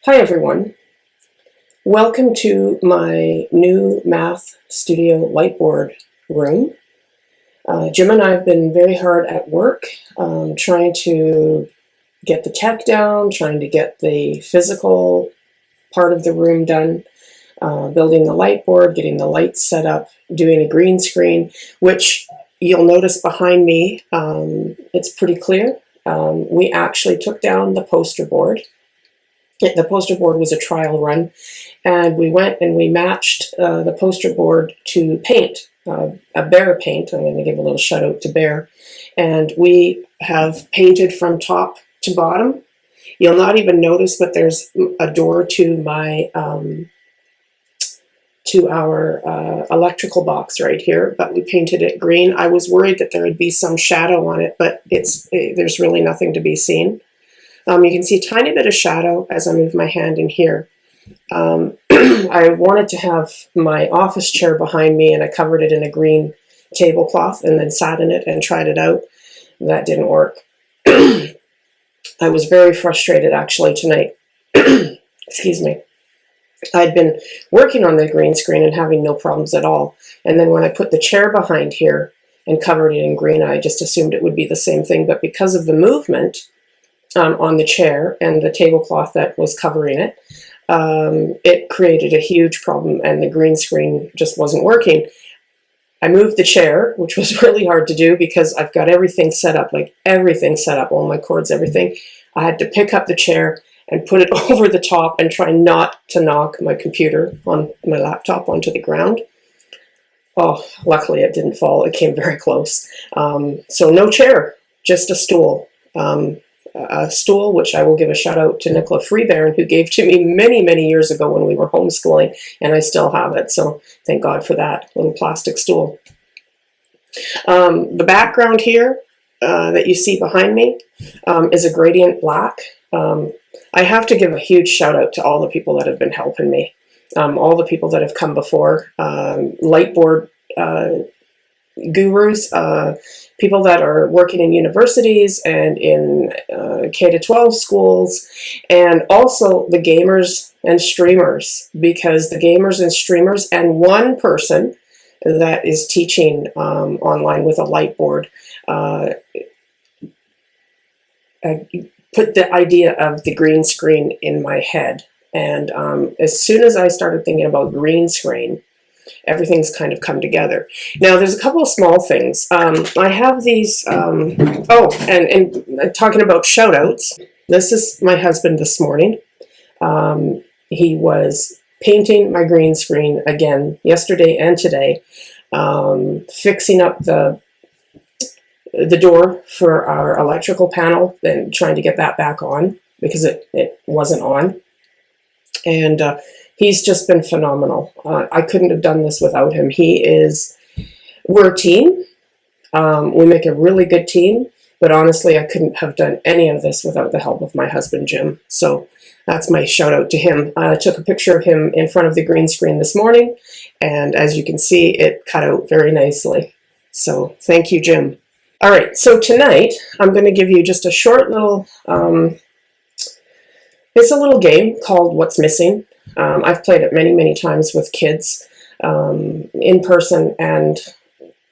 Hi everyone, welcome to my new Math Studio Lightboard room. Jim and I have been very hard at work trying to get the tech down, trying to get the physical part of the room done, building the lightboard, getting the lights set up, doing a green screen, which you'll notice behind me, it's pretty clear. We actually took down the poster board. The poster board was a trial run, and we went and we matched the poster board to paint, a Bear paint. I'm going to give a little shout out to Bear. And we have painted from top to bottom. You'll not even notice that there's a door to my to our electrical box right here, but we painted it green. I was worried that there would be some shadow on it, but there's really nothing to be seen. You can see a tiny bit of shadow as I move my hand in here. I wanted to have my office chair behind me, and I covered it in a green tablecloth and then sat in it and tried it out. That didn't work. I was very frustrated actually tonight. Excuse me. I'd been working on the green screen and having no problems at all. And then when I put the chair behind here and covered it in green, I just assumed it would be the same thing. But because of the movement on the chair and the tablecloth that was covering it, it created a huge problem, and the green screen just wasn't working. I moved the chair, which was really hard to do because I've got everything set up, like everything set up, all my cords, everything. I had to pick up the chair and put it over the top and try not to knock my computer on my laptop onto the ground. Oh, luckily it didn't fall. It came very close. So no chair, just a stool. A stool, which I will give a shout out to Nicola Freebairn, who gave to me many, many years ago when we were homeschooling, and I still have it. So thank God for that little plastic stool. The background here that you see behind me is a gradient black. I have to give a huge shout out to all the people that have been helping me, all the people that have come before, Lightboard gurus, people that are working in universities and in K-12 schools, and also the gamers and streamers, because the gamers and streamers and one person that is teaching online with a lightboard put the idea of the green screen in my head. And as soon as I started thinking about green screen, everything's kind of come together. Now, there's a couple of small things. I have these, and talking about shout outs, this is my husband this morning. He was painting my green screen again yesterday and today, fixing up the door for our electrical panel and trying to get that back on because it wasn't on. And he's just been phenomenal. I couldn't have done this without him. We're a team. We make a really good team, but honestly, I couldn't have done any of this without the help of my husband, Jim. So that's my shout out to him. I took a picture of him in front of the green screen this morning, and as you can see, it cut out very nicely. So thank you, Jim. All right, so tonight, I'm going to give you just a short little, it's a little game called What's Missing. I've played it many, many times with kids, in person and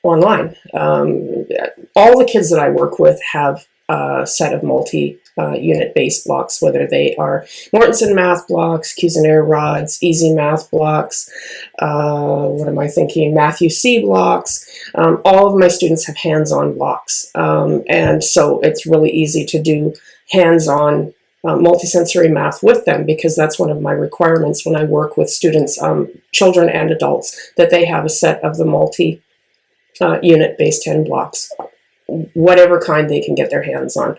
online. All the kids that I work with have a set of multi-unit based blocks, whether they are Mortensen math blocks, Cuisenaire rods, easy math blocks, Matthew C blocks. All of my students have hands-on blocks, and so it's really easy to do hands-on multisensory math with them, because that's one of my requirements when I work with students, children and adults, that they have a set of the multi-unit based 10 blocks, whatever kind they can get their hands on.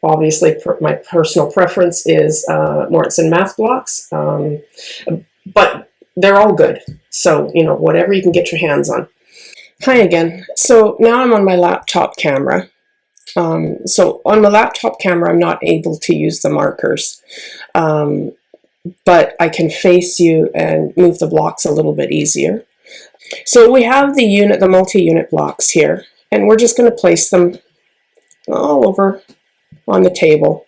Obviously, my personal preference is Mortensen math blocks, but they're all good. So, whatever you can get your hands on. Hi again. So now I'm on my laptop camera. So on my laptop camera, I'm not able to use the markers, but I can face you and move the blocks a little bit easier. So we have the multi-unit blocks here, and we're just going to place them all over on the table.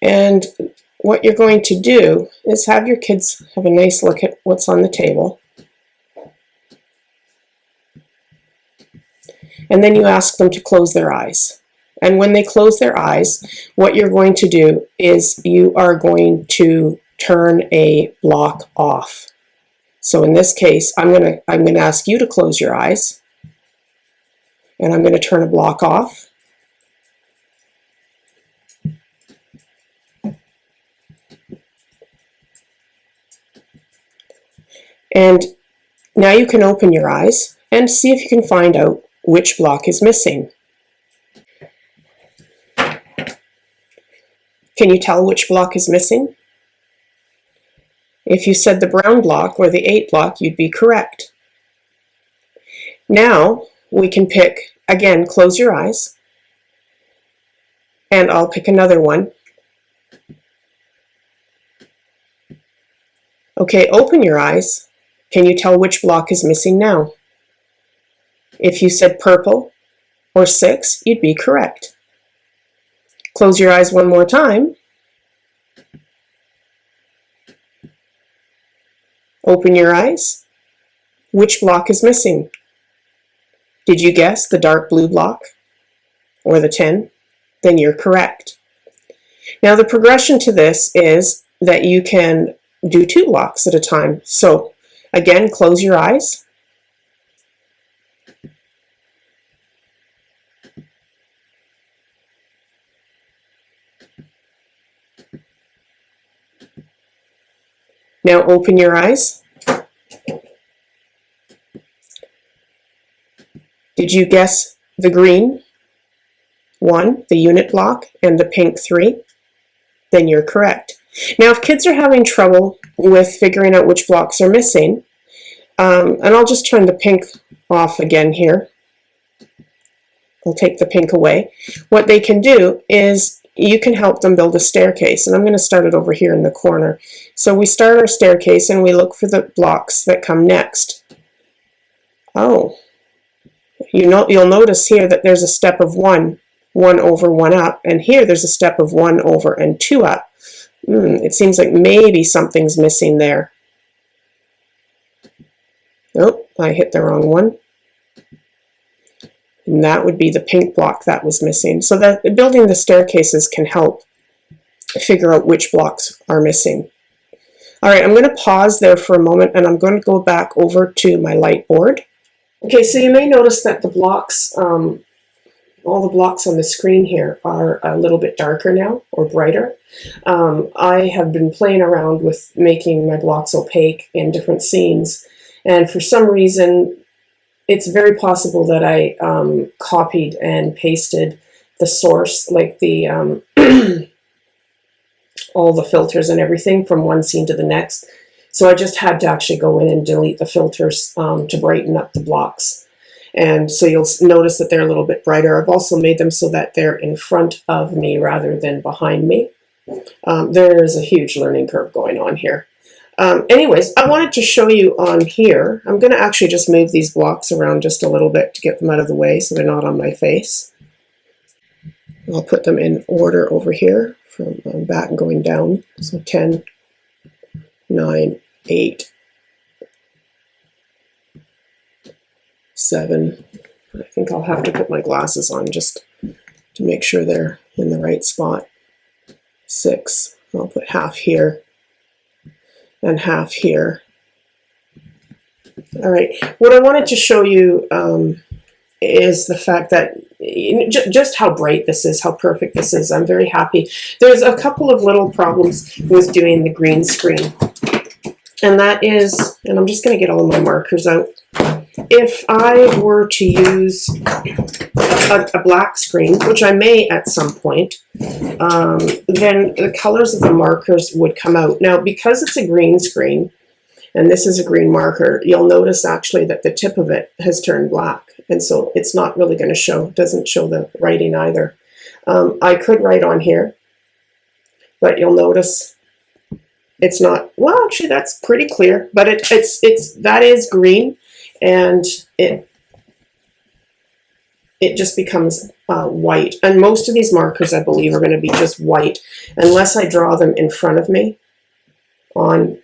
And what you're going to do is have your kids have a nice look at what's on the table. And then you ask them to close their eyes. And when they close their eyes, what you're going to do is you are going to turn a block off. So in this case, I'm going to ask you to close your eyes, and I'm going to turn a block off. And now you can open your eyes and see if you can find out which block is missing. Can you tell which block is missing? If you said the brown block or the 8 block, you'd be correct. Now we can pick, again, close your eyes, and I'll pick another one. Okay, open your eyes. Can you tell which block is missing now? If you said purple or 6, you'd be correct. Close your eyes one more time. Open your eyes. Which block is missing? Did you guess the dark blue block or the 10? Then you're correct. Now the progression to this is that you can do 2 blocks at a time. So again, close your eyes. Now open your eyes. Did you guess the green 1, the unit block, and the pink 3? Then you're correct. Now if kids are having trouble with figuring out which blocks are missing, and I'll just turn the pink off again here. I'll take the pink away. What they can do is you can help them build a staircase, and I'm going to start it over here in the corner. So we start our staircase and we look for the blocks that come next. Oh, you'll notice here that there's a step of 1 over, 1 up, and here there's a step of 1 over and 2 up. It seems like maybe something's missing there. Nope, I hit the wrong one. And that would be the pink block that was missing. So that building the staircases can help figure out which blocks are missing. All right, I'm going to pause there for a moment, and I'm going to go back over to my light board. Okay, so you may notice that the blocks, all the blocks on the screen here are a little bit darker now, or brighter. I have been playing around with making my blocks opaque in different scenes, and for some reason, it's very possible that I copied and pasted the source, like the all the filters and everything from one scene to the next. So I just had to actually go in and delete the filters to brighten up the blocks. And so you'll notice that they're a little bit brighter. I've also made them so that they're in front of me rather than behind me. There is a huge learning curve going on here. Anyways, I wanted to show you on here. I'm going to actually just move these blocks around just a little bit to get them out of the way so they're not on my face. I'll put them in order over here from back going down. So 10, 9, 8, 7. I think I'll have to put my glasses on just to make sure they're in the right spot. 6. I'll put half here and half here. All right, what I wanted to show you is the fact that just how bright this is, how perfect this is. I'm very happy. There's a couple of little problems with doing the green screen, and that is, and I'm just going to get all my markers out. If I were to use a black screen, which I may at some point, then the colors of the markers would come out. Now, because it's a green screen, and this is a green marker, you'll notice actually that the tip of it has turned black. And so it's not really going to show, doesn't show the writing either. I could write on here, but you'll notice it's not, well, actually that's pretty clear, but that is green, and it just becomes white. And most of these markers, I believe, are going to be just white, unless I draw them in front of me, right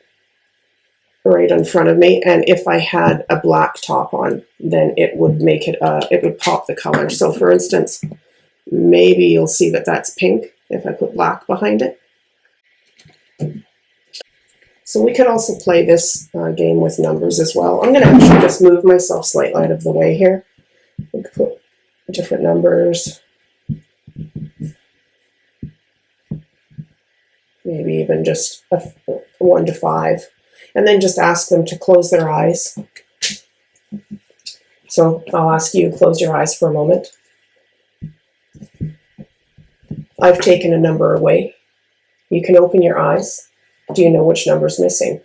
in front of me. And if I had a black top on, then it would make it, it would pop the color. So for instance, maybe you'll see that that's pink if I put black behind it. So we could also play this game with numbers as well. I'm going to actually just move myself slightly out of the way here. We could put different numbers. Maybe even just 1 to 5. And then just ask them to close their eyes. So I'll ask you to close your eyes for a moment. I've taken a number away. You can open your eyes. Do you know which number is missing?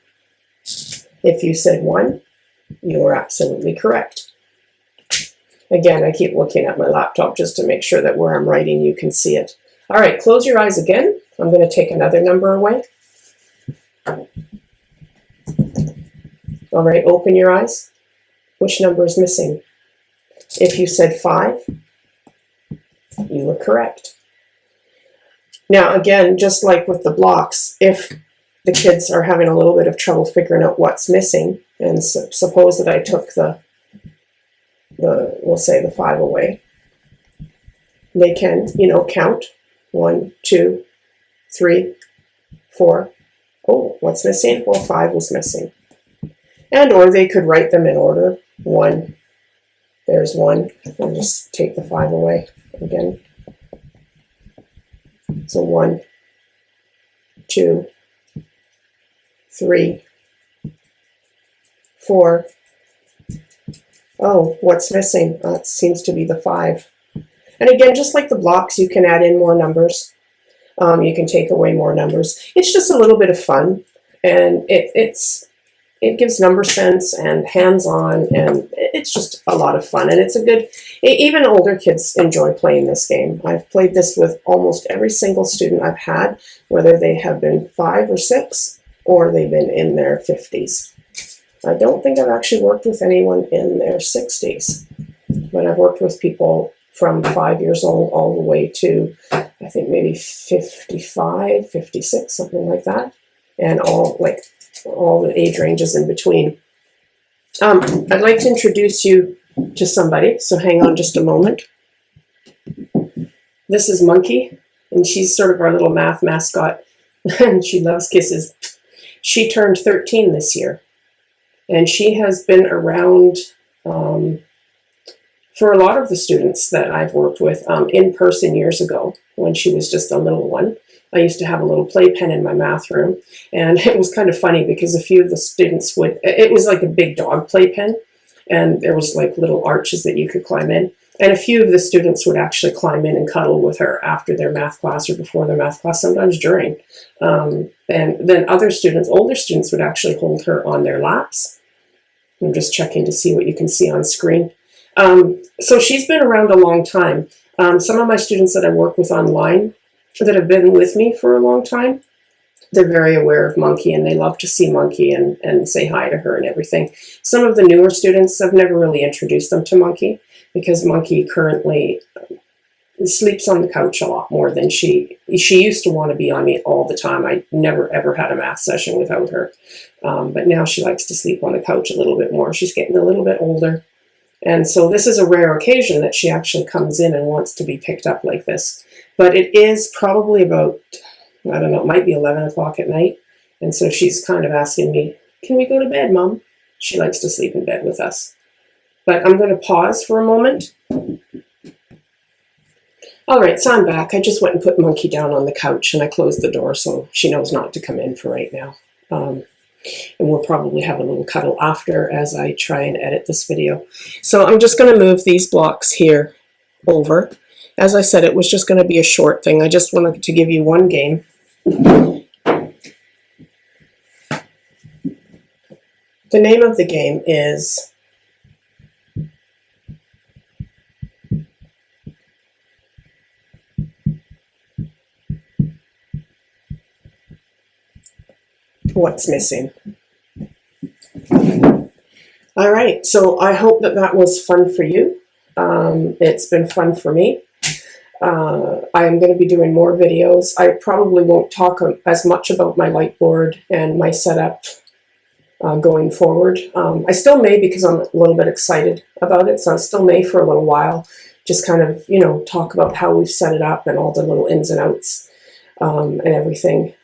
If you said 1, you are absolutely correct. Again, I keep looking at my laptop just to make sure that where I'm writing you can see it. All right, close your eyes again. I'm going to take another number away. All right, open your eyes. Which number is missing? If you said 5, you were correct. Now, again, just like with the blocks, if the kids are having a little bit of trouble figuring out what's missing, and suppose that I took we'll say the 5 away, they can, count 1, 2, 3, 4. Oh, what's missing? Well, 5 was missing. And or they could write them in order. 1, there's 1, and just take the 5 away again. So 1, 2, 3, 4. Oh, what's missing? It seems to be the 5. And again, just like the blocks, you can add in more numbers. You can take away more numbers. It's just a little bit of fun, and it gives number sense and hands-on, and it's just a lot of fun. And it's a good, even older kids enjoy playing this game. I've played this with almost every single student I've had, whether they have been 5 or 6, or they've been in their 50s. I don't think I've actually worked with anyone in their 60s, but I've worked with people from 5 years old all the way to, I think, maybe 55, 56, something like that, and all the age ranges in between. I'd like to introduce you to somebody, so hang on just a moment. This is Monkey, and she's sort of our little math mascot, and she loves kisses. She turned 13 this year, and she has been around for a lot of the students that I've worked with in person years ago when she was just a little one. I used to have a little playpen in my math room, and it was kind of funny because a few of the students would, it was like a big dog playpen, and there was like little arches that you could climb in, and a few of the students would actually climb in and cuddle with her after their math class or before their math class, sometimes during. And then other students, older students, would actually hold her on their laps. I'm just checking to see what you can see on screen. So she's been around a long time. Some of my students that I work with online that have been with me for a long time, they're very aware of Monkey, and they love to see Monkey and say hi to her and everything. Some of the newer students, I've never really introduced them to Monkey because Monkey currently sleeps on the couch a lot more than she used to want to be on me all the time. I never ever had a math session without her. But now she likes to sleep on the couch a little bit more. She's getting a little bit older. And so this is a rare occasion that she actually comes in and wants to be picked up like this. But it is probably about, I don't know, it might be 11 o'clock at night. And so she's kind of asking me, can we go to bed, Mom? She likes to sleep in bed with us. But I'm going to pause for a moment. All right, so I'm back. I just went and put Monkey down on the couch, and I closed the door so she knows not to come in for right now. And we'll probably have a little cuddle after as I try and edit this video. So I'm just going to move these blocks here over. As I said, it was just going to be a short thing. I just wanted to give you one game. The name of the game is What's Missing. All right, so I hope that that was fun for you. It's been fun for me. I am going to be doing more videos. I probably won't talk as much about my lightboard and my setup going forward. I still may, because I'm a little bit excited about it, so I still may for a little while just kind of, you know, talk about how we've set it up and all the little ins and outs and everything.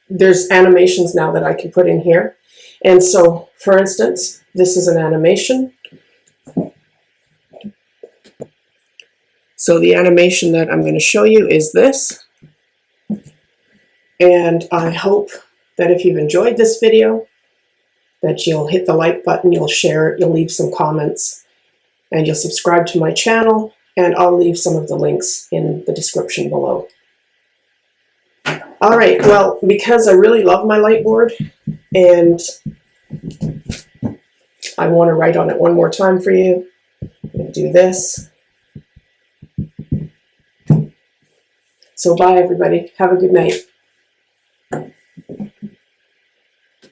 There's animations now that I can put in here. And so, for instance, this is an animation. So the animation that I'm going to show you is this. And I hope that if you've enjoyed this video, that you'll hit the like button, you'll share it, you'll leave some comments, and you'll subscribe to my channel, and I'll leave some of the links in the description below. All right, well, because I really love my lightboard, and I want to write on it one more time for you, I'm going to do this. So bye, everybody. Have a good night.